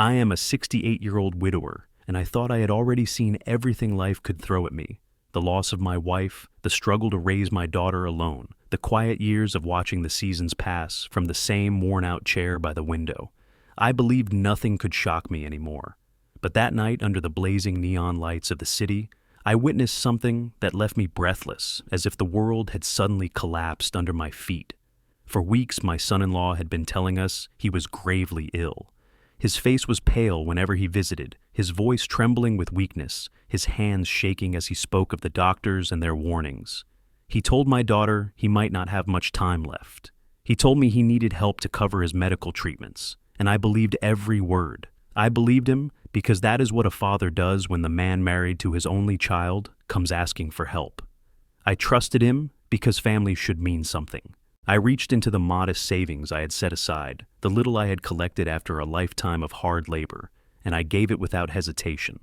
I am a 68-year-old widower, and I thought I had already seen everything life could throw at me. The loss of my wife, the struggle to raise my daughter alone, the quiet years of watching the seasons pass from the same worn-out chair by the window. I believed nothing could shock me anymore. But that night, under the blazing neon lights of the city, I witnessed something that left me breathless, as if the world had suddenly collapsed under my feet. For weeks, my son-in-law had been telling us he was gravely ill. His face was pale whenever he visited, his voice trembling with weakness, his hands shaking as he spoke of the doctors and their warnings. He told my daughter he might not have much time left. He told me he needed help to cover his medical treatments, and I believed every word. I believed him because that is what a father does when the man married to his only child comes asking for help. I trusted him because family should mean something. I reached into the modest savings I had set aside, the little I had collected after a lifetime of hard labor, and I gave it without hesitation.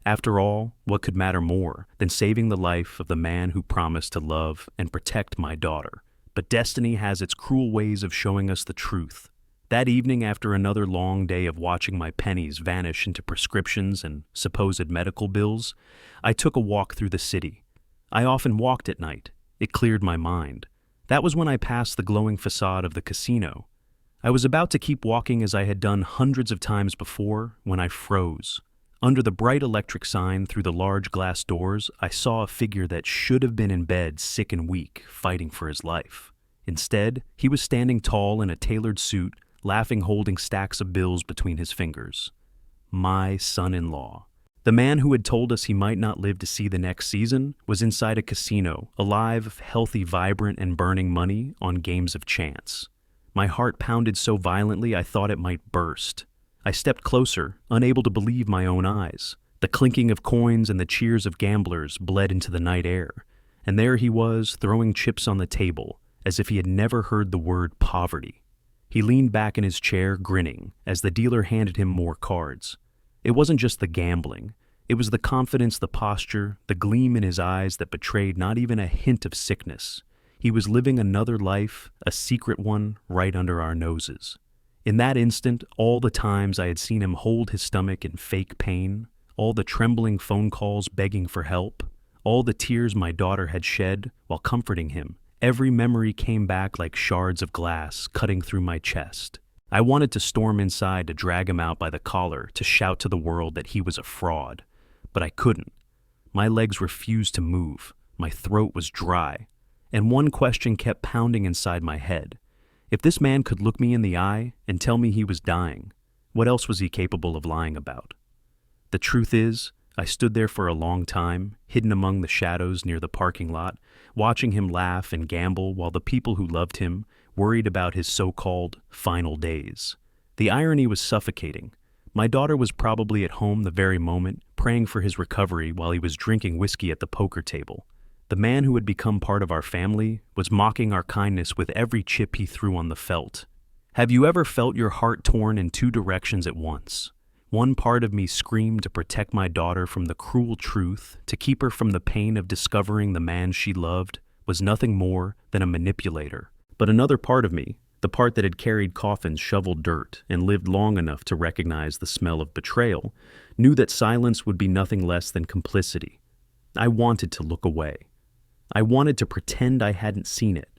After all, what could matter more than saving the life of the man who promised to love and protect my daughter? But destiny has its cruel ways of showing us the truth. That evening, after another long day of watching my pennies vanish into prescriptions and supposed medical bills, I took a walk through the city. I often walked at night. It cleared my mind. That was when I passed the glowing facade of the casino. I was about to keep walking as I had done hundreds of times before when I froze. Under the bright electric sign through the large glass doors, I saw a figure that should have been in bed, sick and weak, fighting for his life. Instead, he was standing tall in a tailored suit, laughing, holding stacks of bills between his fingers. My son-in-law. The man who had told us he might not live to see the next season was inside a casino, alive, healthy, vibrant, and burning money on games of chance. My heart pounded so violently I thought it might burst. I stepped closer, unable to believe my own eyes. The clinking of coins and the cheers of gamblers bled into the night air, and there he was, throwing chips on the table, as if he had never heard the word poverty. He leaned back in his chair, grinning, as the dealer handed him more cards. It wasn't just the gambling. It was the confidence, the posture, the gleam in his eyes that betrayed not even a hint of sickness. He was living another life, a secret one, right under our noses. In that instant, all the times I had seen him hold his stomach in fake pain, all the trembling phone calls begging for help, all the tears my daughter had shed while comforting him, every memory came back like shards of glass cutting through my chest. I wanted to storm inside to drag him out by the collar, to shout to the world that he was a fraud. But I couldn't. My legs refused to move. My throat was dry. And one question kept pounding inside my head. If this man could look me in the eye and tell me he was dying, what else was he capable of lying about? The truth is, I stood there for a long time, hidden among the shadows near the parking lot, watching him laugh and gamble while the people who loved him worried about his so-called final days. The irony was suffocating. My daughter was probably at home the very moment, praying for his recovery while he was drinking whiskey at the poker table. The man who had become part of our family was mocking our kindness with every chip he threw on the felt. Have you ever felt your heart torn in two directions at once? One part of me screamed to protect my daughter from the cruel truth, to keep her from the pain of discovering the man she loved was nothing more than a manipulator. But another part of me, the part that had carried coffins, shoveled dirt, and lived long enough to recognize the smell of betrayal, knew that silence would be nothing less than complicity. I wanted to look away. I wanted to pretend I hadn't seen it.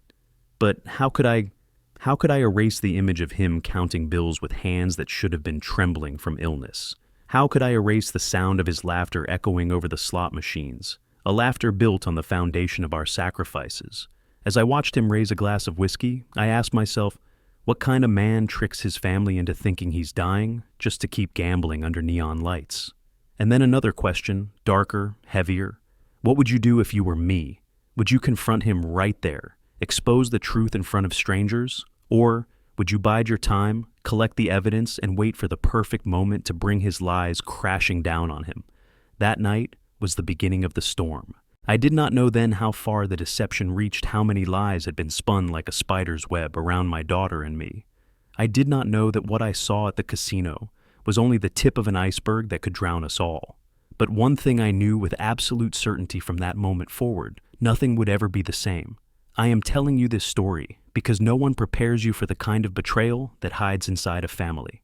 But how could I erase the image of him counting bills with hands that should have been trembling from illness? How could I erase the sound of his laughter echoing over the slot machines, a laughter built on the foundation of our sacrifices? As I watched him raise a glass of whiskey, I asked myself, what kind of man tricks his family into thinking he's dying just to keep gambling under neon lights? And then another question, darker, heavier. What would you do if you were me? Would you confront him right there, expose the truth in front of strangers? Or would you bide your time, collect the evidence, and wait for the perfect moment to bring his lies crashing down on him? That night was the beginning of the storm. I did not know then how far the deception reached, how many lies had been spun like a spider's web around my daughter and me. I did not know that what I saw at the casino was only the tip of an iceberg that could drown us all. But one thing I knew with absolute certainty from that moment forward, nothing would ever be the same. I am telling you this story because no one prepares you for the kind of betrayal that hides inside a family.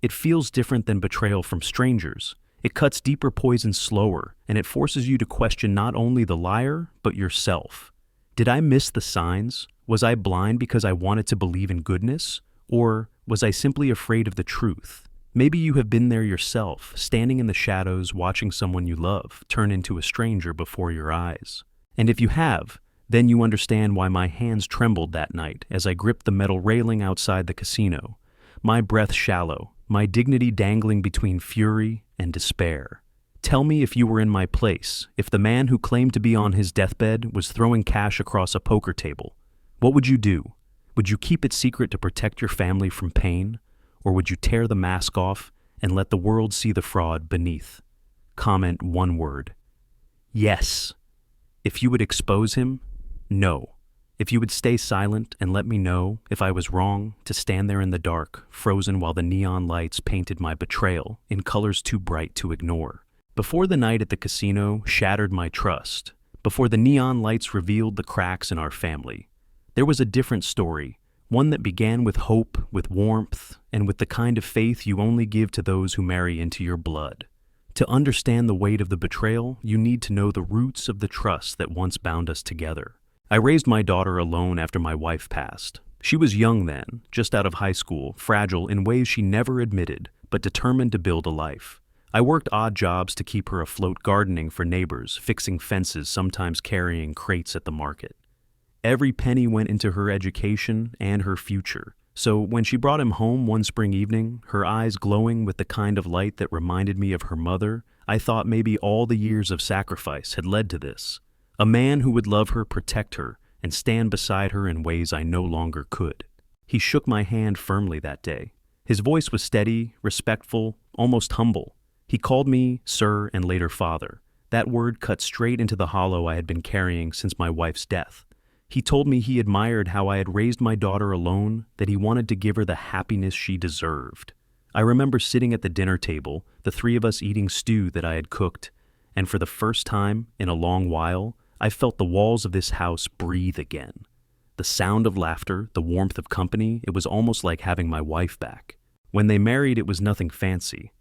It feels different than betrayal from strangers. It cuts deeper poison slower, and it forces you to question not only the liar, but yourself. Did I miss the signs? Was I blind because I wanted to believe in goodness? Or was I simply afraid of the truth? Maybe you have been there yourself, standing in the shadows watching someone you love turn into a stranger before your eyes. And if you have, then you understand why my hands trembled that night as I gripped the metal railing outside the casino, my breath shallow, my dignity dangling between fury and despair. Tell me if you were in my place, if the man who claimed to be on his deathbed was throwing cash across a poker table. What would you do? Would you keep it secret to protect your family from pain? Or would you tear the mask off and let the world see the fraud beneath? Comment one word. Yes. If you would expose him, no. If you would stay silent and let me know if I was wrong to stand there in the dark, frozen while the neon lights painted my betrayal in colors too bright to ignore. Before the night at the casino shattered my trust, before the neon lights revealed the cracks in our family, there was a different story, one that began with hope, with warmth, and with the kind of faith you only give to those who marry into your blood. To understand the weight of the betrayal, you need to know the roots of the trust that once bound us together. I raised my daughter alone after my wife passed. She was young then, just out of high school, fragile in ways she never admitted, but determined to build a life. I worked odd jobs to keep her afloat, gardening for neighbors, fixing fences, sometimes carrying crates at the market. Every penny went into her education and her future. So when she brought him home one spring evening, her eyes glowing with the kind of light that reminded me of her mother, I thought maybe all the years of sacrifice had led to this. A man who would love her, protect her, and stand beside her in ways I no longer could. He shook my hand firmly that day. His voice was steady, respectful, almost humble. He called me sir and later father. That word cut straight into the hollow I had been carrying since my wife's death. He told me he admired how I had raised my daughter alone, that he wanted to give her the happiness she deserved. I remember sitting at the dinner table, the three of us eating stew that I had cooked, and for the first time in a long while, I felt the walls of this house breathe again. The sound of laughter, the warmth of company, it was almost like having my wife back. When they married, it was nothing fancy.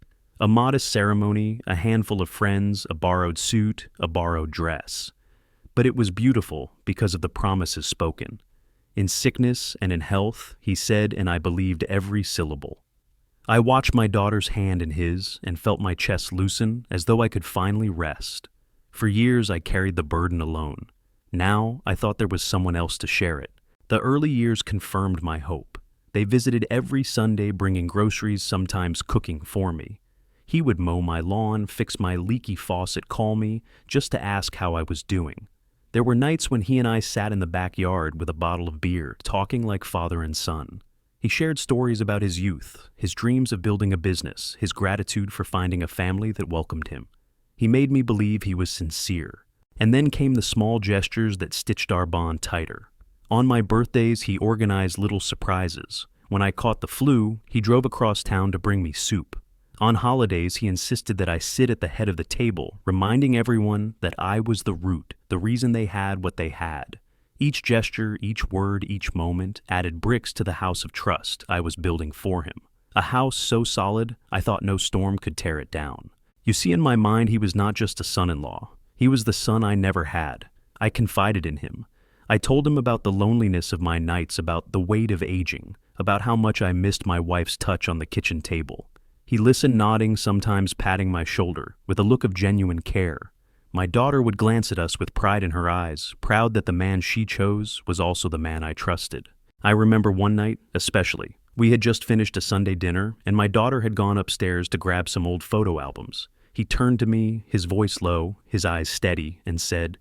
A modest ceremony, a handful of friends, a borrowed suit, a borrowed dress. But it was beautiful because of the promises spoken. In sickness and in health, he said, and I believed every syllable. I watched my daughter's hand in his and felt my chest loosen as though I could finally rest. For years I carried the burden alone. Now I thought there was someone else to share it. The early years confirmed my hope. They visited every Sunday, bringing groceries, sometimes cooking for me. He would mow my lawn, fix my leaky faucet, call me, just to ask how I was doing. There were nights when he and I sat in the backyard with a bottle of beer, talking like father and son. He shared stories about his youth, his dreams of building a business, his gratitude for finding a family that welcomed him. He made me believe he was sincere. And then came the small gestures that stitched our bond tighter. On my birthdays, he organized little surprises. When I caught the flu, he drove across town to bring me soup. On holidays, he insisted that I sit at the head of the table, reminding everyone that I was the root, the reason they had what they had. Each gesture, each word, each moment added bricks to the house of trust I was building for him. A house so solid, I thought no storm could tear it down. You see, in my mind, he was not just a son-in-law. He was the son I never had. I confided in him. I told him about the loneliness of my nights, about the weight of aging, about how much I missed my wife's touch on the kitchen table. He listened, nodding, sometimes patting my shoulder, with a look of genuine care. My daughter would glance at us with pride in her eyes, proud that the man she chose was also the man I trusted. I remember one night, especially. We had just finished a Sunday dinner, and my daughter had gone upstairs to grab some old photo albums. He turned to me, his voice low, his eyes steady, and said,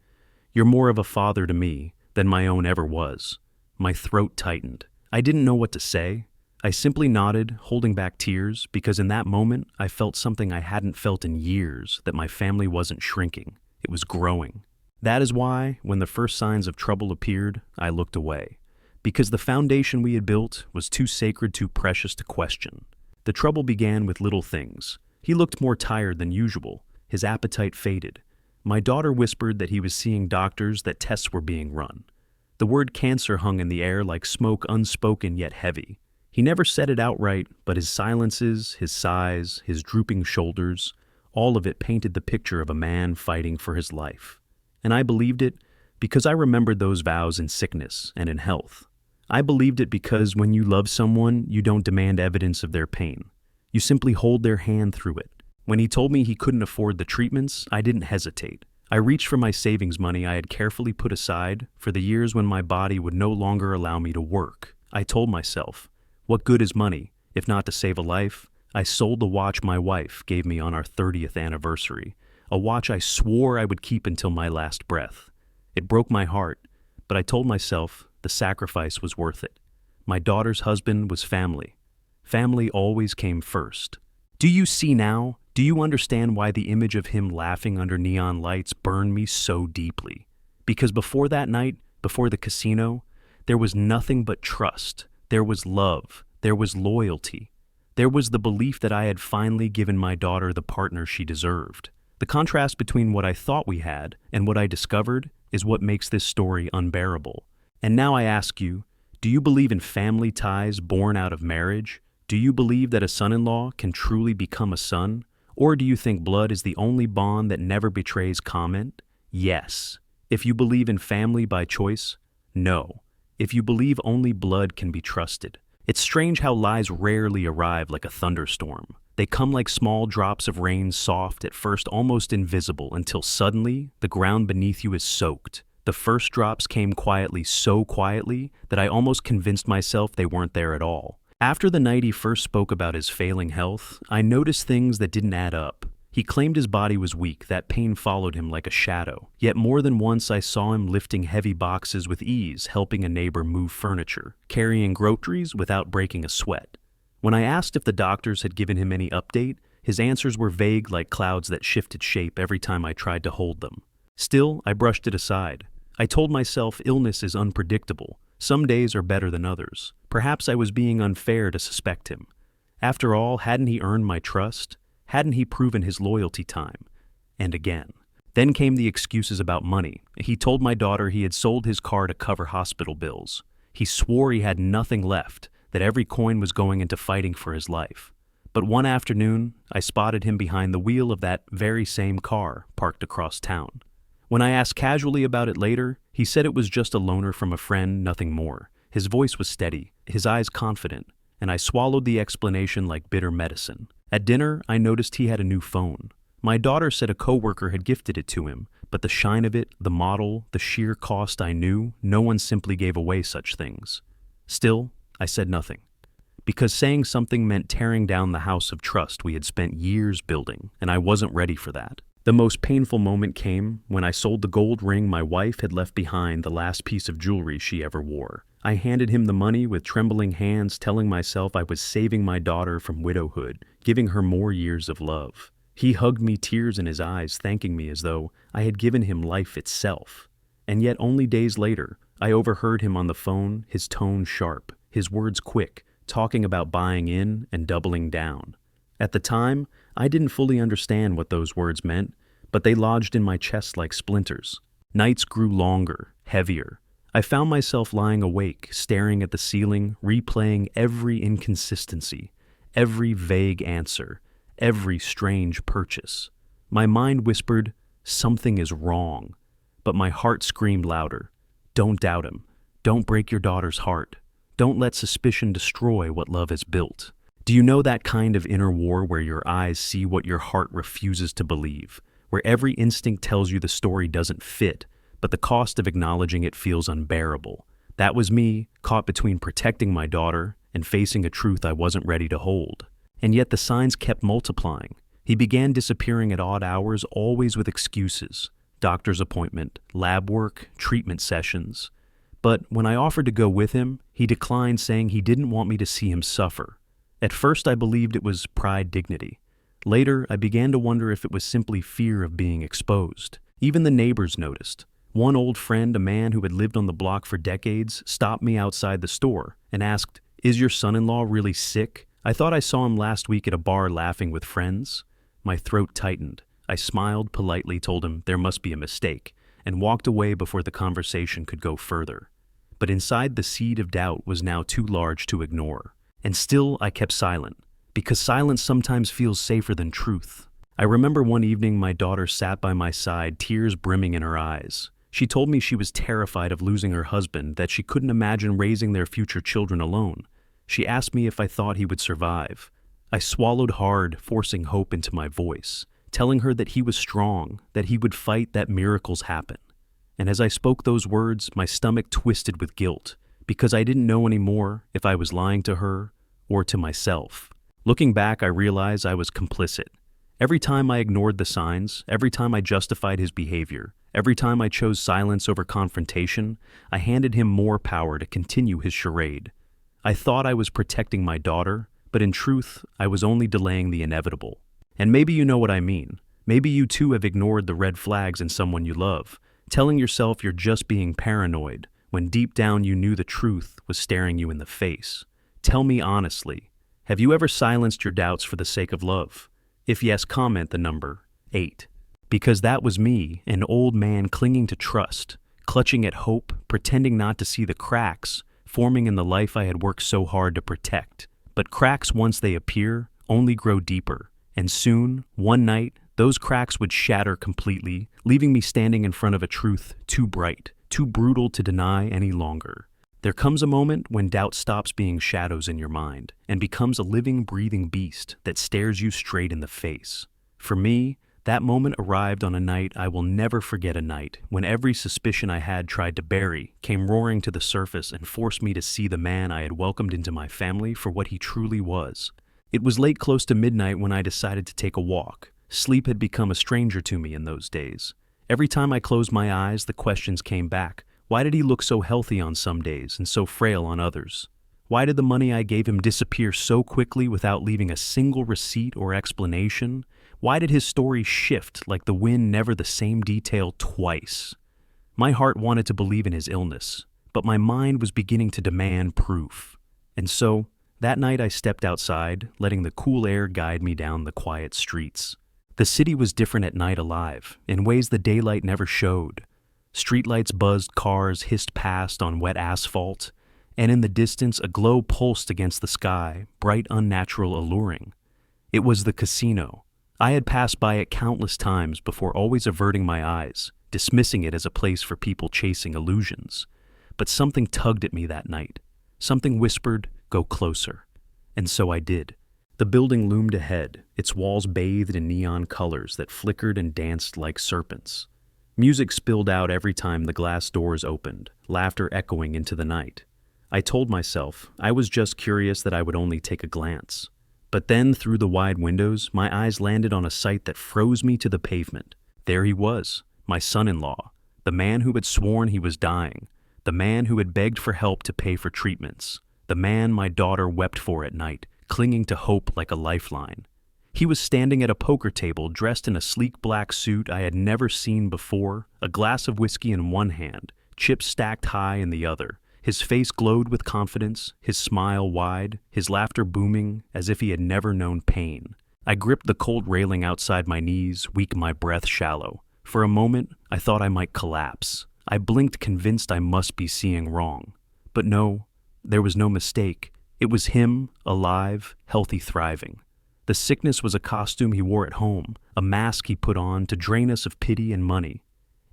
"You're more of a father to me than my own ever was." My throat tightened. I didn't know what to say. I simply nodded, holding back tears, because in that moment I felt something I hadn't felt in years, that my family wasn't shrinking. It was growing. That is why, when the first signs of trouble appeared, I looked away. Because the foundation we had built was too sacred, too precious to question. The trouble began with little things. He looked more tired than usual. His appetite faded. My daughter whispered that he was seeing doctors, that tests were being run. The word cancer hung in the air like smoke, unspoken yet heavy. He never said it outright, but his silences, his sighs, his drooping shoulders, all of it painted the picture of a man fighting for his life. And I believed it because I remembered those vows in sickness and in health. I believed it because when you love someone, you don't demand evidence of their pain. You simply hold their hand through it. When he told me he couldn't afford the treatments, I didn't hesitate. I reached for my savings money I had carefully put aside for the years when my body would no longer allow me to work. I told myself, what good is money, if not to save a life? I sold the watch my wife gave me on our 30th anniversary, a watch I swore I would keep until my last breath. It broke my heart, but I told myself the sacrifice was worth it. My daughter's husband was family. Family always came first. Do you see now? Do you understand why the image of him laughing under neon lights burned me so deeply? Because before that night, before the casino, there was nothing but trust. There was love. There was loyalty. There was the belief that I had finally given my daughter the partner she deserved. The contrast between what I thought we had and what I discovered is what makes this story unbearable. And now I ask you, do you believe in family ties born out of marriage? Do you believe that a son-in-law can truly become a son? Or do you think blood is the only bond that never betrays comment? Yes. If you believe in family by choice, no. If you believe only blood can be trusted. It's strange how lies rarely arrive like a thunderstorm. They come like small drops of rain, soft, at first almost invisible, until suddenly the ground beneath you is soaked. The first drops came quietly, so quietly that I almost convinced myself they weren't there at all. After the night he first spoke about his failing health, I noticed things that didn't add up. He claimed his body was weak, that pain followed him like a shadow. Yet more than once I saw him lifting heavy boxes with ease, helping a neighbor move furniture, carrying groceries without breaking a sweat. When I asked if the doctors had given him any update, his answers were vague like clouds that shifted shape every time I tried to hold them. Still, I brushed it aside. I told myself illness is unpredictable. Some days are better than others. Perhaps I was being unfair to suspect him. After all, hadn't he earned my trust? Hadn't he proven his loyalty time and again? Then came the excuses about money. He told my daughter he had sold his car to cover hospital bills. He swore he had nothing left, that every coin was going into fighting for his life. But one afternoon, I spotted him behind the wheel of that very same car parked across town. When I asked casually about it later, he said it was just a loaner from a friend, nothing more. His voice was steady, his eyes confident, and I swallowed the explanation like bitter medicine. At dinner, I noticed he had a new phone. My daughter said a coworker had gifted it to him, but the shine of it, the model, the sheer cost I knew, no one simply gave away such things. Still, I said nothing, because saying something meant tearing down the house of trust we had spent years building, and I wasn't ready for that. The most painful moment came when I sold the gold ring my wife had left behind, the last piece of jewelry she ever wore. I handed him the money with trembling hands, telling myself I was saving my daughter from widowhood, giving her more years of love. He hugged me, tears in his eyes, thanking me as though I had given him life itself. And yet only days later, I overheard him on the phone, his tone sharp, his words quick, talking about buying in and doubling down. At the time, I didn't fully understand what those words meant, but they lodged in my chest like splinters. Nights grew longer, heavier. I found myself lying awake, staring at the ceiling, replaying every inconsistency, every vague answer, every strange purchase. My mind whispered, something is wrong. But my heart screamed louder, don't doubt him. Don't break your daughter's heart. Don't let suspicion destroy what love has built. Do you know that kind of inner war where your eyes see what your heart refuses to believe, where every instinct tells you the story doesn't fit, but the cost of acknowledging it feels unbearable? That was me, caught between protecting my daughter and facing a truth I wasn't ready to hold. And yet the signs kept multiplying. He began disappearing at odd hours, always with excuses. Doctor's appointment, lab work, treatment sessions. But when I offered to go with him, he declined, saying he didn't want me to see him suffer. At first I believed it was pride dignity. Later, I began to wonder if it was simply fear of being exposed. Even the neighbors noticed. One old friend, a man who had lived on the block for decades, stopped me outside the store and asked, "Is your son-in-law really sick? I thought I saw him last week at a bar laughing with friends." My throat tightened. I smiled politely, told him there must be a mistake, and walked away before the conversation could go further. But inside, the seed of doubt was now too large to ignore. And still, I kept silent, because silence sometimes feels safer than truth. I remember one evening my daughter sat by my side, tears brimming in her eyes. She told me she was terrified of losing her husband, that she couldn't imagine raising their future children alone. She asked me if I thought he would survive. I swallowed hard, forcing hope into my voice, telling her that he was strong, that he would fight, that miracles happen. And as I spoke those words, my stomach twisted with guilt, because I didn't know anymore if I was lying to her or to myself. Looking back, I realized I was complicit. Every time I ignored the signs, every time I justified his behavior, every time I chose silence over confrontation, I handed him more power to continue his charade. I thought I was protecting my daughter, but in truth, I was only delaying the inevitable. And maybe you know what I mean. Maybe you too have ignored the red flags in someone you love, telling yourself you're just being paranoid, when deep down you knew the truth was staring you in the face. Tell me honestly, have you ever silenced your doubts for the sake of love? If yes, comment the number 8. Because that was me, an old man clinging to trust, clutching at hope, pretending not to see the cracks forming in the life I had worked so hard to protect. But cracks, once they appear, only grow deeper. And soon, one night, those cracks would shatter completely, leaving me standing in front of a truth too bright, too brutal to deny any longer. There comes a moment when doubt stops being shadows in your mind and becomes a living, breathing beast that stares you straight in the face. For me, that moment arrived on a night I will never forget, a night when every suspicion I had tried to bury came roaring to the surface and forced me to see the man I had welcomed into my family for what he truly was. It was late, close to midnight, when I decided to take a walk. Sleep had become a stranger to me in those days. Every time I closed my eyes, the questions came back. Why did he look so healthy on some days and so frail on others? Why did the money I gave him disappear so quickly without leaving a single receipt or explanation? Why did his story shift like the wind, never the same detail twice? My heart wanted to believe in his illness, but my mind was beginning to demand proof. And so, that night I stepped outside, letting the cool air guide me down the quiet streets. The city was different at night, alive, in ways the daylight never showed. Streetlights buzzed, cars hissed past on wet asphalt, and in the distance a glow pulsed against the sky, bright, unnatural, alluring. It was the casino. I had passed by it countless times before, always averting my eyes, dismissing it as a place for people chasing illusions. But something tugged at me that night. Something whispered, "Go closer." And so I did. The building loomed ahead, its walls bathed in neon colors that flickered and danced like serpents. Music spilled out every time the glass doors opened, laughter echoing into the night. I told myself I was just curious, that I would only take a glance. But then, through the wide windows, my eyes landed on a sight that froze me to the pavement. There he was, my son-in-law, the man who had sworn he was dying, the man who had begged for help to pay for treatments, the man my daughter wept for at night, clinging to hope like a lifeline. He was standing at a poker table, dressed in a sleek black suit I had never seen before, a glass of whiskey in one hand, chips stacked high in the other. His face glowed with confidence, his smile wide, his laughter booming as if he had never known pain. I gripped the cold railing outside my knees, weak, my breath shallow. For a moment, I thought I might collapse. I blinked, convinced I must be seeing wrong. But no, there was no mistake. It was him, alive, healthy, thriving. The sickness was a costume he wore at home, a mask he put on to drain us of pity and money.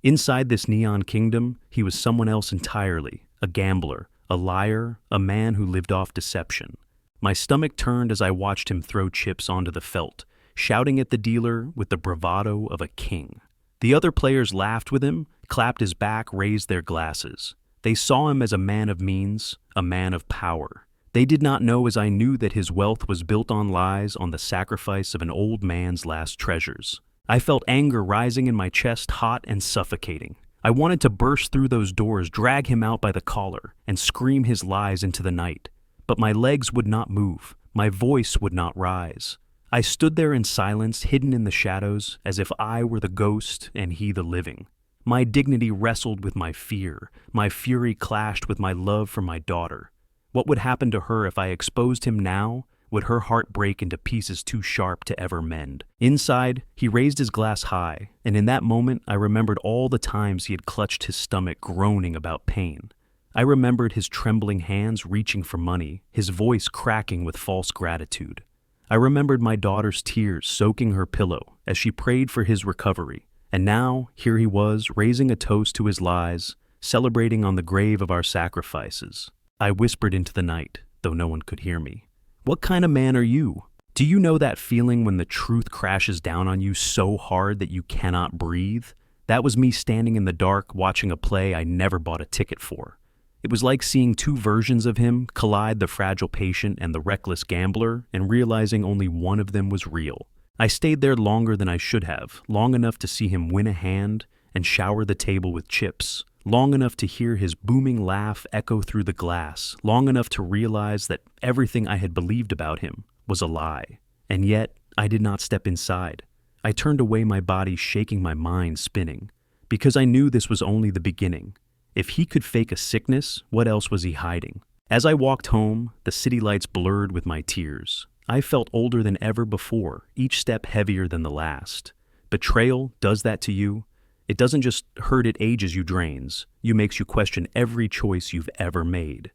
Inside this neon kingdom, he was someone else entirely, a gambler, a liar, a man who lived off deception. My stomach turned as I watched him throw chips onto the felt, shouting at the dealer with the bravado of a king. The other players laughed with him, clapped his back, raised their glasses. They saw him as a man of means, a man of power. They did not know, as I knew, that his wealth was built on lies, on the sacrifice of an old man's last treasures. I felt anger rising in my chest, hot and suffocating. I wanted to burst through those doors, drag him out by the collar, and scream his lies into the night. But my legs would not move. My voice would not rise. I stood there in silence, hidden in the shadows, as if I were the ghost and he the living. My dignity wrestled with my fear. My fury clashed with my love for my daughter. What would happen to her if I exposed him now? Would her heart break into pieces too sharp to ever mend? Inside, he raised his glass high, and in that moment I remembered all the times he had clutched his stomach, groaning about pain. I remembered his trembling hands reaching for money, his voice cracking with false gratitude. I remembered my daughter's tears soaking her pillow as she prayed for his recovery. And now, here he was, raising a toast to his lies, celebrating on the grave of our sacrifices. I whispered into the night, though no one could hear me. What kind of man are you? Do you know that feeling when the truth crashes down on you so hard that you cannot breathe? That was me standing in the dark watching a play I never bought a ticket for. It was like seeing two versions of him collide, the fragile patient and the reckless gambler, and realizing only one of them was real. I stayed there longer than I should have, long enough to see him win a hand and shower the table with chips, long enough to hear his booming laugh echo through the glass, long enough to realize that everything I had believed about him was a lie. And yet, I did not step inside. I turned away, my body shaking, my mind spinning, because I knew this was only the beginning. If he could fake a sickness, what else was he hiding? As I walked home, the city lights blurred with my tears. I felt older than ever before, each step heavier than the last. Betrayal does that to you. It doesn't just hurt, it ages you, drains. You makes you question every choice you've ever made.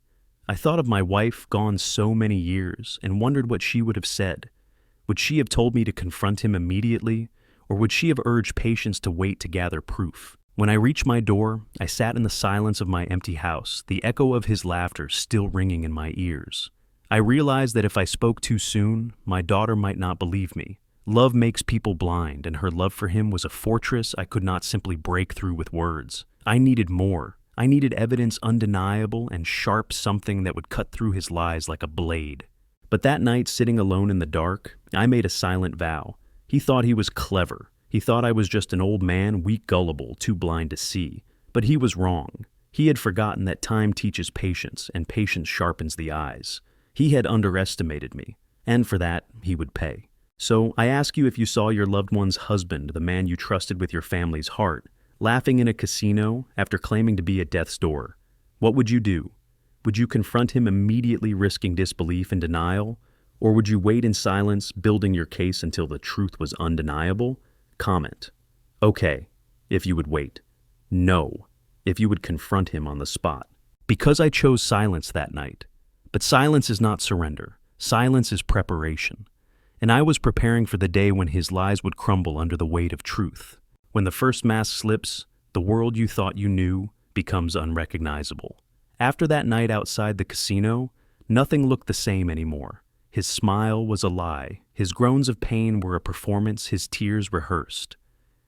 I thought of my wife, gone so many years, and wondered what she would have said. Would she have told me to confront him immediately, or would she have urged patience to wait to gather proof? When I reached my door, I sat in the silence of my empty house, the echo of his laughter still ringing in my ears. I realized that if I spoke too soon, my daughter might not believe me. Love makes people blind, and her love for him was a fortress I could not simply break through with words. I needed more. I needed evidence undeniable and sharp, something that would cut through his lies like a blade. But that night, sitting alone in the dark, I made a silent vow. He thought he was clever. He thought I was just an old man, weak, gullible, too blind to see. But he was wrong. He had forgotten that time teaches patience, and patience sharpens the eyes. He had underestimated me, and for that, he would pay. So I ask you, if you saw your loved one's husband, the man you trusted with your family's heart, laughing in a casino after claiming to be at death's door, what would you do? Would you confront him immediately, risking disbelief and denial? Or would you wait in silence, building your case until the truth was undeniable? Comment. Okay, if you would wait. No, if you would confront him on the spot. Because I chose silence that night. But silence is not surrender. Silence is preparation. And I was preparing for the day when his lies would crumble under the weight of truth. When the first mask slips, the world you thought you knew becomes unrecognizable. After that night outside the casino, nothing looked the same anymore. His smile was a lie. His groans of pain were a performance, his tears rehearsed.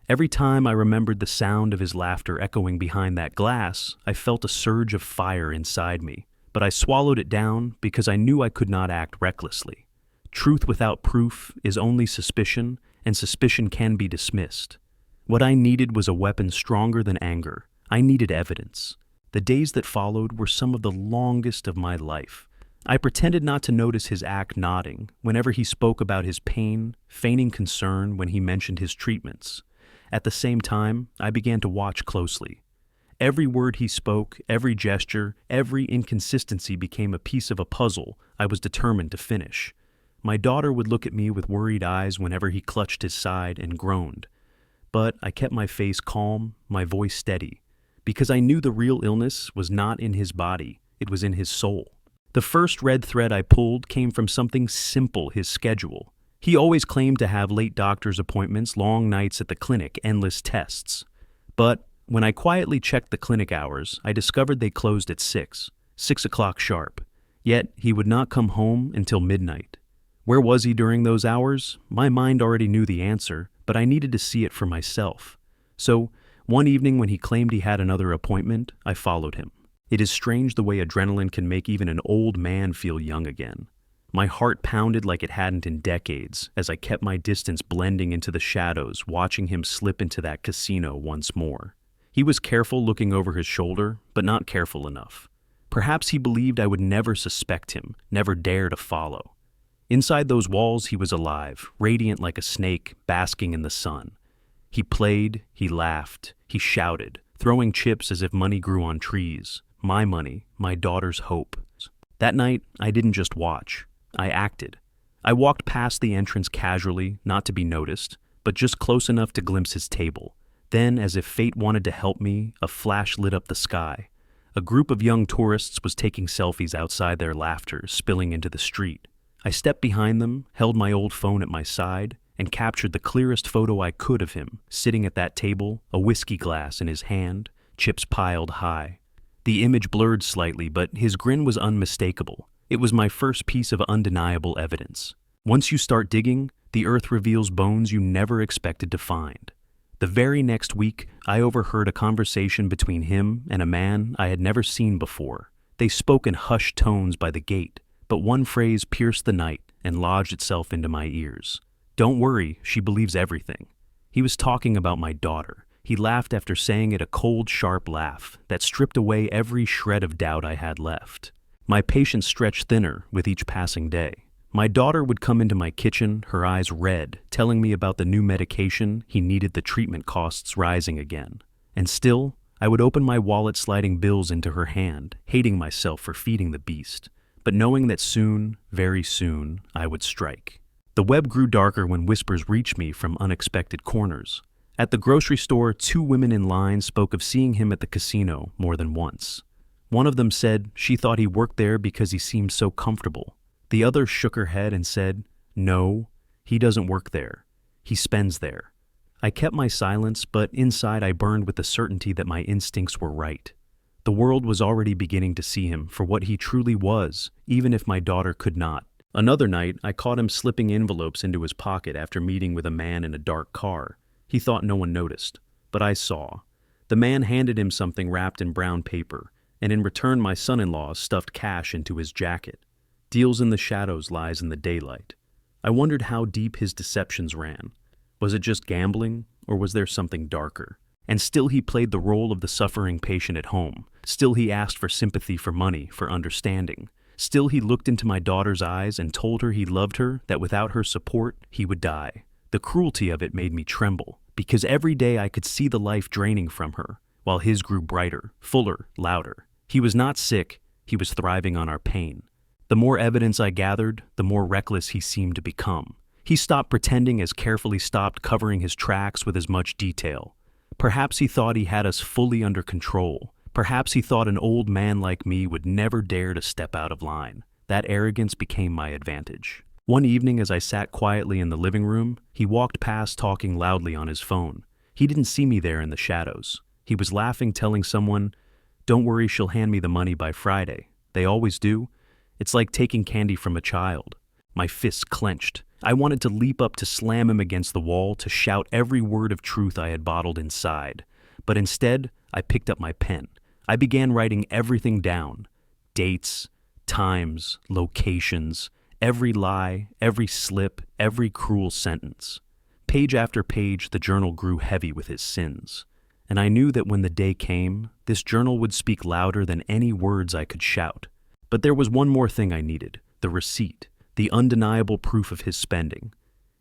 Every time I remembered the sound of his laughter echoing behind that glass, I felt a surge of fire inside me. But I swallowed it down because I knew I could not act recklessly. Truth without proof is only suspicion, and suspicion can be dismissed. What I needed was a weapon stronger than anger. I needed evidence. The days that followed were some of the longest of my life. I pretended not to notice his act, nodding whenever he spoke about his pain, feigning concern when he mentioned his treatments. At the same time, I began to watch closely. Every word he spoke, every gesture, every inconsistency became a piece of a puzzle I was determined to finish. My daughter would look at me with worried eyes whenever he clutched his side and groaned. But I kept my face calm, my voice steady, because I knew the real illness was not in his body, it was in his soul. The first red thread I pulled came from something simple: his schedule. He always claimed to have late doctor's appointments, long nights at the clinic, endless tests. But when I quietly checked the clinic hours, I discovered they closed at 6 o'clock sharp. Yet he would not come home until midnight. Where was he during those hours? My mind already knew the answer, but I needed to see it for myself. So, one evening when he claimed he had another appointment, I followed him. It is strange the way adrenaline can make even an old man feel young again. My heart pounded like it hadn't in decades as I kept my distance, blending into the shadows, watching him slip into that casino once more. He was careful, looking over his shoulder, but not careful enough. Perhaps he believed I would never suspect him, never dare to follow. Inside those walls he was alive, radiant like a snake, basking in the sun. He played, he laughed, he shouted, throwing chips as if money grew on trees. My money, my daughter's hope. That night, I didn't just watch. I acted. I walked past the entrance casually, not to be noticed, but just close enough to glimpse his table. Then, as if fate wanted to help me, a flash lit up the sky. A group of young tourists was taking selfies outside, their laughter spilling into the street. I stepped behind them, held my old phone at my side, and captured the clearest photo I could of him, sitting at that table, a whiskey glass in his hand, chips piled high. The image blurred slightly, but his grin was unmistakable. It was my first piece of undeniable evidence. Once you start digging, the earth reveals bones you never expected to find. The very next week, I overheard a conversation between him and a man I had never seen before. They spoke in hushed tones by the gate, but one phrase pierced the night and lodged itself into my ears. "Don't worry, she believes everything." He was talking about my daughter. He laughed after saying it, a cold, sharp laugh that stripped away every shred of doubt I had left. My patience stretched thinner with each passing day. My daughter would come into my kitchen, her eyes red, telling me about the new medication he needed, the treatment costs rising again. And still, I would open my wallet, sliding bills into her hand, hating myself for feeding the beast, but knowing that soon, very soon, I would strike. The web grew darker when whispers reached me from unexpected corners. At the grocery store, 2 women in line spoke of seeing him at the casino more than once. One of them said she thought he worked there because he seemed so comfortable. The other shook her head and said, "No, he doesn't work there. He spends there." I kept my silence, but inside I burned with the certainty that my instincts were right. The world was already beginning to see him for what he truly was, even if my daughter could not. Another night, I caught him slipping envelopes into his pocket after meeting with a man in a dark car. He thought no one noticed, but I saw. The man handed him something wrapped in brown paper, and in return my son-in-law stuffed cash into his jacket. Deals in the shadows, lies in the daylight. I wondered how deep his deceptions ran. Was it just gambling, or was there something darker? And still he played the role of the suffering patient at home. Still he asked for sympathy, for money, for understanding. Still he looked into my daughter's eyes and told her he loved her, that without her support, he would die. The cruelty of it made me tremble, because every day I could see the life draining from her, while his grew brighter, fuller, louder. He was not sick, he was thriving on our pain. The more evidence I gathered, the more reckless he seemed to become. He stopped pretending, as carefully stopped covering his tracks with as much detail. Perhaps he thought he had us fully under control. Perhaps he thought an old man like me would never dare to step out of line. That arrogance became my advantage. One evening, as I sat quietly in the living room, he walked past talking loudly on his phone. He didn't see me there in the shadows. He was laughing, telling someone, "Don't worry, she'll hand me the money by Friday. They always do. It's like taking candy from a child." My fists clenched. I wanted to leap up, to slam him against the wall, to shout every word of truth I had bottled inside. But instead, I picked up my pen. I began writing everything down. Dates, times, locations, every lie, every slip, every cruel sentence. Page after page, the journal grew heavy with his sins. And I knew that when the day came, this journal would speak louder than any words I could shout. But there was one more thing I needed, the receipt, the undeniable proof of his spending.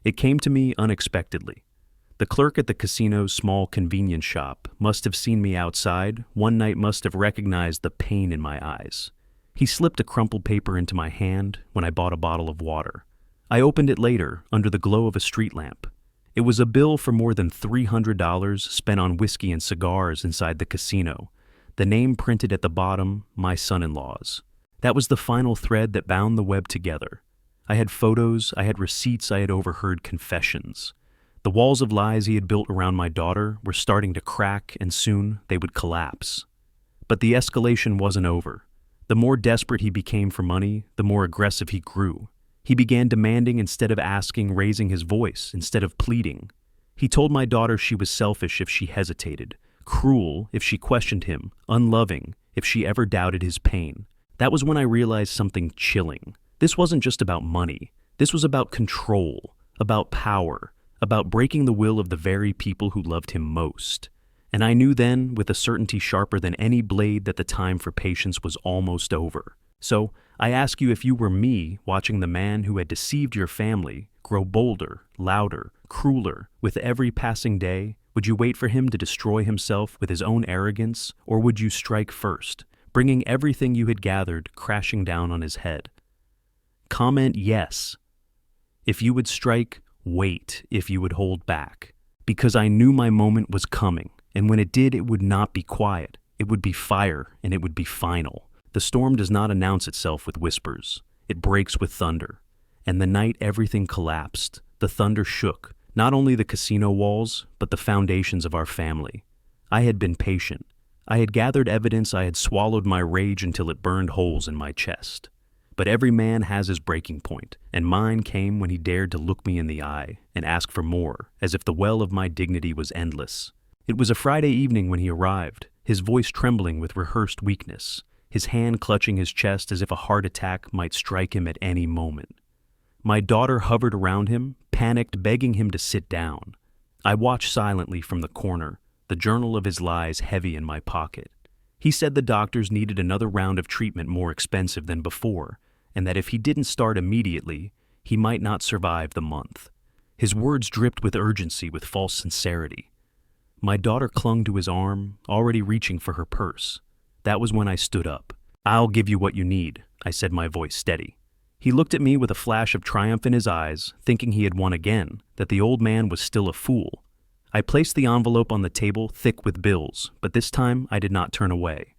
It came to me unexpectedly. The clerk at the casino's small convenience shop must have seen me outside, one night must have recognized the pain in my eyes. He slipped a crumpled paper into my hand when I bought a bottle of water. I opened it later, under the glow of a street lamp. It was a bill for more than $300 spent on whiskey and cigars inside the casino. The name printed at the bottom, my son-in-law's. That was the final thread that bound the web together. I had photos, I had receipts, I had overheard confessions. The walls of lies he had built around my daughter were starting to crack, and soon they would collapse. But the escalation wasn't over. The more desperate he became for money, the more aggressive he grew. He began demanding instead of asking, raising his voice instead of pleading. He told my daughter she was selfish if she hesitated, cruel if she questioned him, unloving if she ever doubted his pain. That was when I realized something chilling. This wasn't just about money. This was about control, about power, about breaking the will of the very people who loved him most. And I knew then, with a certainty sharper than any blade, that the time for patience was almost over. So, I ask you, if you were me, watching the man who had deceived your family grow bolder, louder, crueler with every passing day, would you wait for him to destroy himself with his own arrogance, or would you strike first, bringing everything you had gathered crashing down on his head? Comment yes. If you would strike, wait if you would hold back. Because I knew my moment was coming, and when it did, it would not be quiet. It would be fire, and it would be final. The storm does not announce itself with whispers. It breaks with thunder. And the night everything collapsed. The thunder shook, not only the casino walls, but the foundations of our family. I had been patient. I had gathered evidence. I had swallowed my rage until it burned holes in my chest. But every man has his breaking point, and mine came when he dared to look me in the eye and ask for more, as if the well of my dignity was endless. It was a Friday evening when he arrived, his voice trembling with rehearsed weakness, his hand clutching his chest as if a heart attack might strike him at any moment. My daughter hovered around him, panicked, begging him to sit down. I watched silently from the corner, the journal of his lies heavy in my pocket. He said the doctors needed another round of treatment more expensive than before, and that if he didn't start immediately, he might not survive the month. His words dripped with urgency, with false sincerity. My daughter clung to his arm, already reaching for her purse. That was when I stood up. "I'll give you what you need," I said, my voice steady. He looked at me with a flash of triumph in his eyes, thinking he had won again, that the old man was still a fool. I placed the envelope on the table, thick with bills, but this time I did not turn away.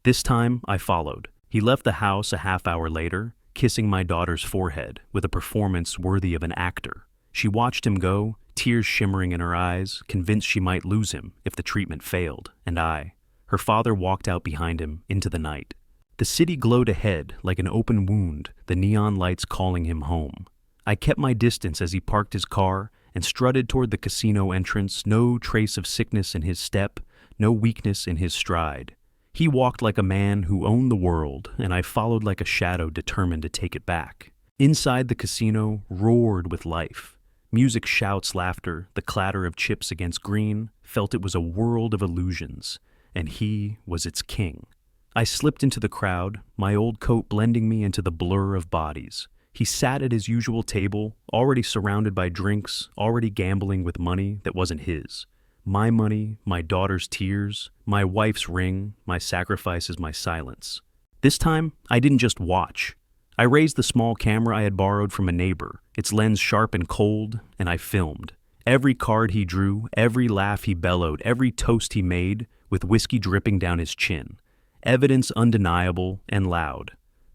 This time I followed. He left the house a half hour later, kissing my daughter's forehead with a performance worthy of an actor. She watched him go, tears shimmering in her eyes, convinced she might lose him if the treatment failed, and I, her father, walked out behind him into the night. The city glowed ahead like an open wound, the neon lights calling him home. I kept my distance as he parked his car and strutted toward the casino entrance, no trace of sickness in his step, no weakness in his stride. He walked like a man who owned the world, and I followed like a shadow determined to take it back. Inside the casino roared with life. Music, shouts, laughter, the clatter of chips against green, felt it was a world of illusions, and he was its king. I slipped into the crowd, my old coat blending me into the blur of bodies. He sat at his usual table, already surrounded by drinks, already gambling with money that wasn't his. My money, my daughter's tears, my wife's ring, my sacrifices, my silence. This time, I didn't just watch. I raised the small camera I had borrowed from a neighbor, its lens sharp and cold, and I filmed. Every card he drew, every laugh he bellowed, every toast he made, with whiskey dripping down his chin. Evidence undeniable and loud.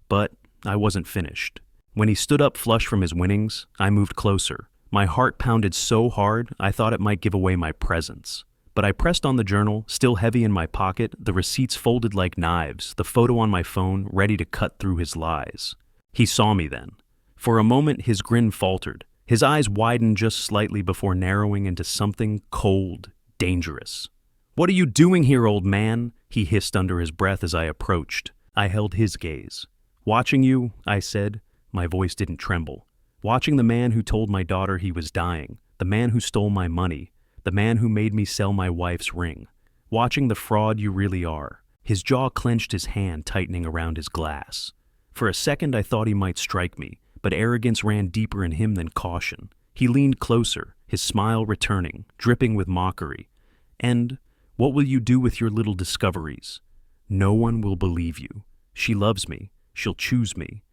But I wasn't finished. When he stood up flush from his winnings, I moved closer. My heart pounded so hard, I thought it might give away my presence. But I pressed on the journal, still heavy in my pocket, the receipts folded like knives, the photo on my phone ready to cut through his lies. He saw me then. For a moment, his grin faltered. His eyes widened just slightly before narrowing into something cold, dangerous. "What are you doing here, old man?" he hissed under his breath as I approached. I held his gaze. "Watching you," I said. My voice didn't tremble. "Watching the man who told my daughter he was dying, the man who stole my money, the man who made me sell my wife's ring. Watching the fraud you really are." His jaw clenched, his hand tightening around his glass. For a second I thought he might strike me, but arrogance ran deeper in him than caution. He leaned closer, his smile returning, dripping with mockery. "And what will you do with your little discoveries? No one will believe you. She loves me. She'll choose me.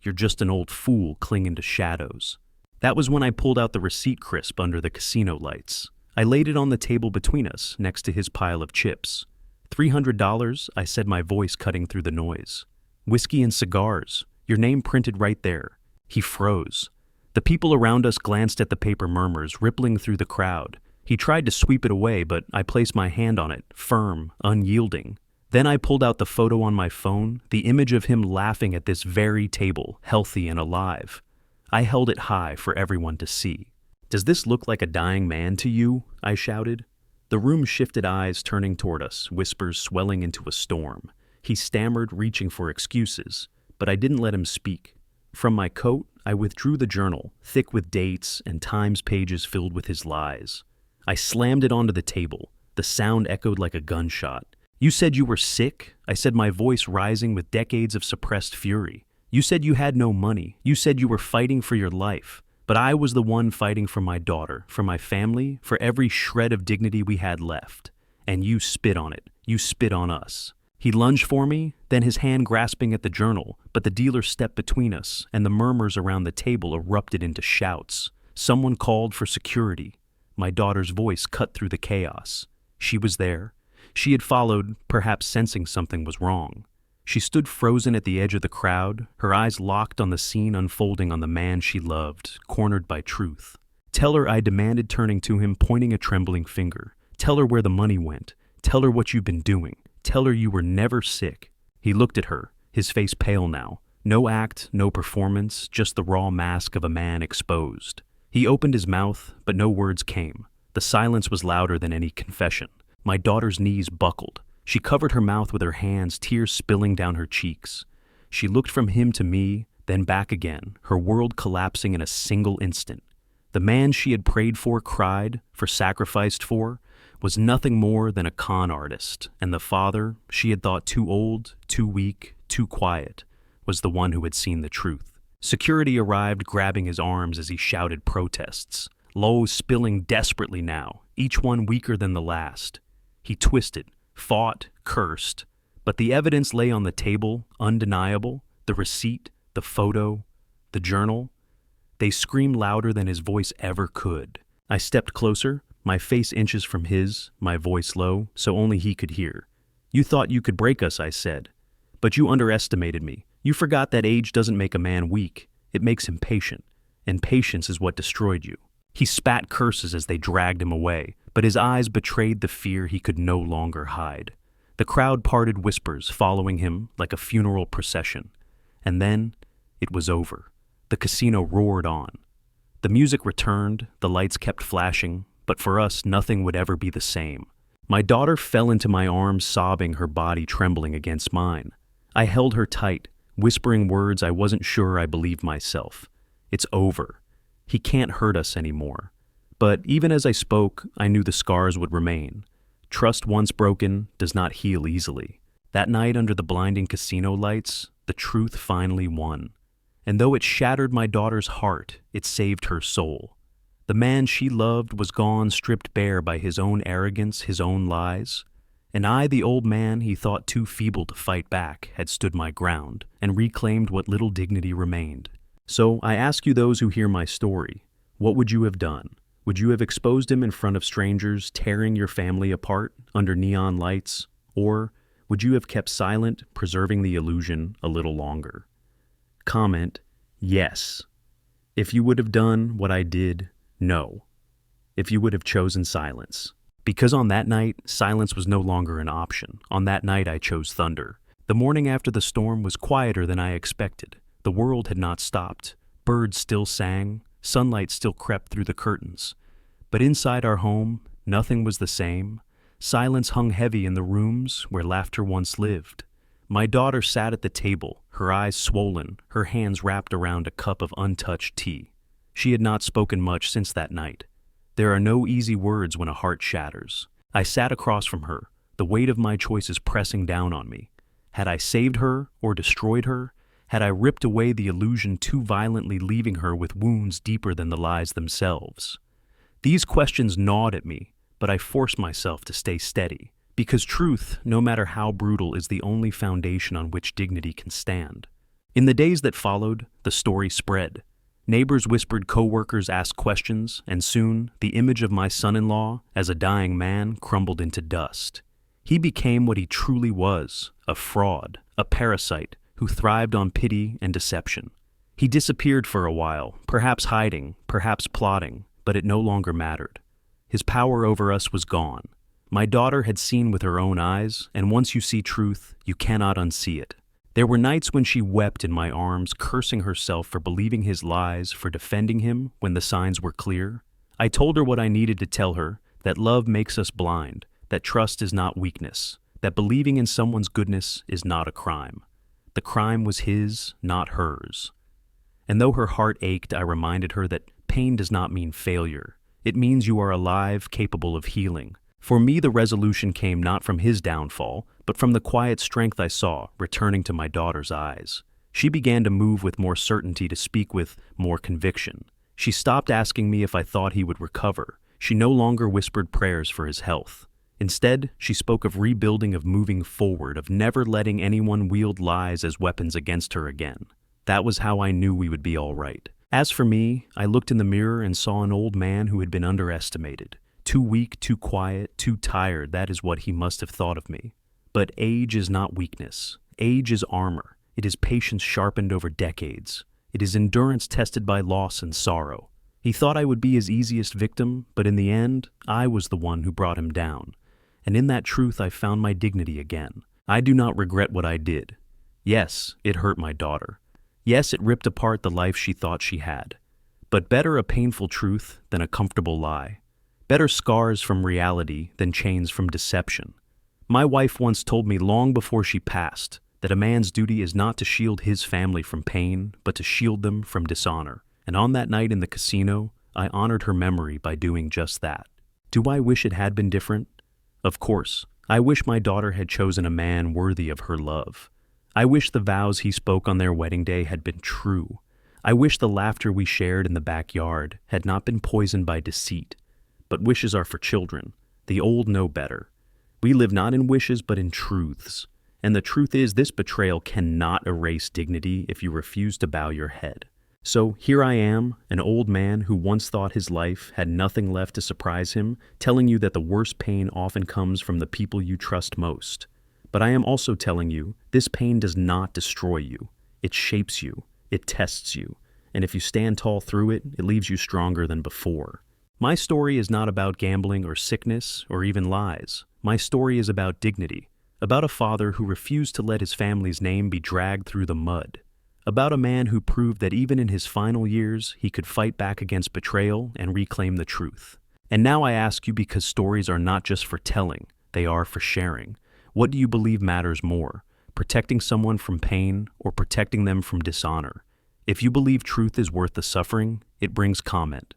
You're just an old fool clinging to shadows." That was when I pulled out the receipt crisp under the casino lights. I laid it on the table between us, next to his pile of chips. $300, I said, my voice cutting through the noise. "Whiskey and cigars. Your name printed right there." He froze. The people around us glanced at the paper murmurs rippling through the crowd. He tried to sweep it away, but I placed my hand on it, firm, unyielding. Then I pulled out the photo on my phone, the image of him laughing at this very table, healthy and alive. I held it high for everyone to see. "Does this look like a dying man to you?" I shouted. The room shifted, eyes turning toward us, whispers swelling into a storm. He stammered, reaching for excuses, but I didn't let him speak. From my coat, I withdrew the journal, thick with dates and Times pages filled with his lies. I slammed it onto the table. The sound echoed like a gunshot. "You said you were sick," I said, my voice rising with decades of suppressed fury. "You said you had no money. You said you were fighting for your life. But I was the one fighting for my daughter, for my family, for every shred of dignity we had left. And you spit on it. You spit on us." He lunged for me, then his hand grasping at the journal, but the dealer stepped between us, and the murmurs around the table erupted into shouts. Someone called for security. My daughter's voice cut through the chaos. She was there. She had followed, perhaps sensing something was wrong. She stood frozen at the edge of the crowd, her eyes locked on the scene unfolding on the man she loved, cornered by truth. "Tell her," I demanded, turning to him, pointing a trembling finger. "Tell her where the money went. Tell her what you've been doing. Tell her you were never sick." He looked at her, his face pale now. No act, no performance, just the raw mask of a man exposed. He opened his mouth, but no words came. The silence was louder than any confession. My daughter's knees buckled. She covered her mouth with her hands, tears spilling down her cheeks. She looked from him to me, then back again, her world collapsing in a single instant. The man she had prayed for, cried for, sacrificed for, was nothing more than a con artist, and the father, she had thought too old, too weak, too quiet, was the one who had seen the truth. Security arrived, grabbing his arms as he shouted protests. Lows spilling desperately now, each one weaker than the last. He twisted, fought, cursed, but the evidence lay on the table, undeniable, the receipt, the photo, the journal. They screamed louder than his voice ever could. I stepped closer, my face inches from his, my voice low, so only he could hear. "You thought you could break us," I said. "But you underestimated me. You forgot that age doesn't make a man weak. It makes him patient. And patience is what destroyed you." He spat curses as they dragged him away, but his eyes betrayed the fear he could no longer hide. The crowd parted, whispers following him like a funeral procession. And then it was over. The casino roared on. The music returned, the lights kept flashing, but for us nothing would ever be the same. My daughter fell into my arms, sobbing, her body trembling against mine. I held her tight, whispering words I wasn't sure I believed myself. "It's over. He can't hurt us anymore." But even as I spoke, I knew the scars would remain. Trust once broken does not heal easily. That night under the blinding casino lights, the truth finally won. And though it shattered my daughter's heart, it saved her soul. The man she loved was gone, stripped bare by his own arrogance, his own lies. And I, the old man he thought too feeble to fight back, had stood my ground and reclaimed what little dignity remained. So I ask you, those who hear my story, what would you have done? Would you have exposed him in front of strangers, tearing your family apart under neon lights? Or would you have kept silent, preserving the illusion a little longer? Comment, yes. If you would have done what I did, no. If you would have chosen silence. Because on that night, silence was no longer an option. On that night, I chose thunder. The morning after the storm was quieter than I expected. The world had not stopped. Birds still sang. Sunlight still crept through the curtains. But inside our home, nothing was the same. Silence hung heavy in the rooms where laughter once lived. My daughter sat at the table, her eyes swollen, her hands wrapped around a cup of untouched tea. She had not spoken much since that night. There are no easy words when a heart shatters. I sat across from her, the weight of my choices pressing down on me. Had I saved her or destroyed her? Had I ripped away the illusion too violently, leaving her with wounds deeper than the lies themselves? These questions gnawed at me, but I forced myself to stay steady, because truth, no matter how brutal, is the only foundation on which dignity can stand. In the days that followed, the story spread. Neighbors whispered, coworkers asked questions, and soon the image of my son-in-law as a dying man crumbled into dust. He became what he truly was, a fraud, a parasite who thrived on pity and deception. He disappeared for a while, perhaps hiding, perhaps plotting, but it no longer mattered. His power over us was gone. My daughter had seen with her own eyes, and once you see truth, you cannot unsee it. There were nights when she wept in my arms, cursing herself for believing his lies, for defending him when the signs were clear. I told her what I needed to tell her, that love makes us blind, that trust is not weakness, that believing in someone's goodness is not a crime. The crime was his, not hers. And though her heart ached, I reminded her that pain does not mean failure. It means you are alive, capable of healing. For me, the resolution came not from his downfall, but from the quiet strength I saw returning to my daughter's eyes. She began to move with more certainty, to speak with more conviction. She stopped asking me if I thought he would recover. She no longer whispered prayers for his health. Instead, she spoke of rebuilding, of moving forward, of never letting anyone wield lies as weapons against her again. That was how I knew we would be all right. As for me, I looked in the mirror and saw an old man who had been underestimated, Too weak, too quiet, too tired, that is what he must have thought of me. But age is not weakness. Age is armor. It is patience sharpened over decades. It is endurance tested by loss and sorrow. He thought I would be his easiest victim, but in the end, I was the one who brought him down. And in that truth, I found my dignity again. I do not regret what I did. Yes, it hurt my daughter. Yes, it ripped apart the life she thought she had. But better a painful truth than a comfortable lie. Better scars from reality than chains from deception. My wife once told me long before she passed that a man's duty is not to shield his family from pain, but to shield them from dishonor. And on that night in the casino, I honored her memory by doing just that. Do I wish it had been different? Of course. I wish my daughter had chosen a man worthy of her love. I wish the vows he spoke on their wedding day had been true. I wish the laughter we shared in the backyard had not been poisoned by deceit. But wishes are for children. The old know better. We live not in wishes but in truths. And the truth is, this betrayal cannot erase dignity if you refuse to bow your head. So here I am, an old man who once thought his life had nothing left to surprise him, telling you that the worst pain often comes from the people you trust most. But I am also telling you, this pain does not destroy you. It shapes you. It tests you. And if you stand tall through it, it leaves you stronger than before. My story is not about gambling or sickness or even lies. My story is about dignity, about a father who refused to let his family's name be dragged through the mud, about a man who proved that even in his final years, he could fight back against betrayal and reclaim the truth. And now I ask you, because stories are not just for telling, they are for sharing. What do you believe matters more, protecting someone from pain or protecting them from dishonor? If you believe truth is worth the suffering, it brings comment.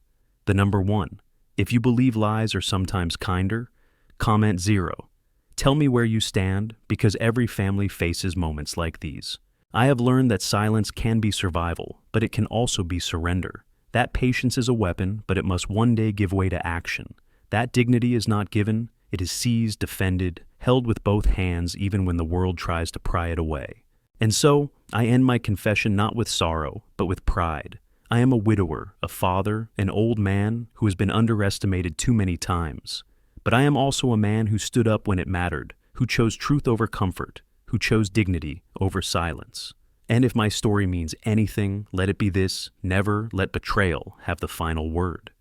The number 1. If you believe lies are sometimes kinder, comment 0. Tell me where you stand, because every family faces moments like these. I have learned that silence can be survival, but it can also be surrender. That patience is a weapon, but it must one day give way to action. That dignity is not given, it is seized, defended, held with both hands even when the world tries to pry it away. And so, I end my confession not with sorrow, but with pride. I am a widower, a father, an old man who has been underestimated too many times. But I am also a man who stood up when it mattered, who chose truth over comfort, who chose dignity over silence. And if my story means anything, let it be this: never let betrayal have the final word.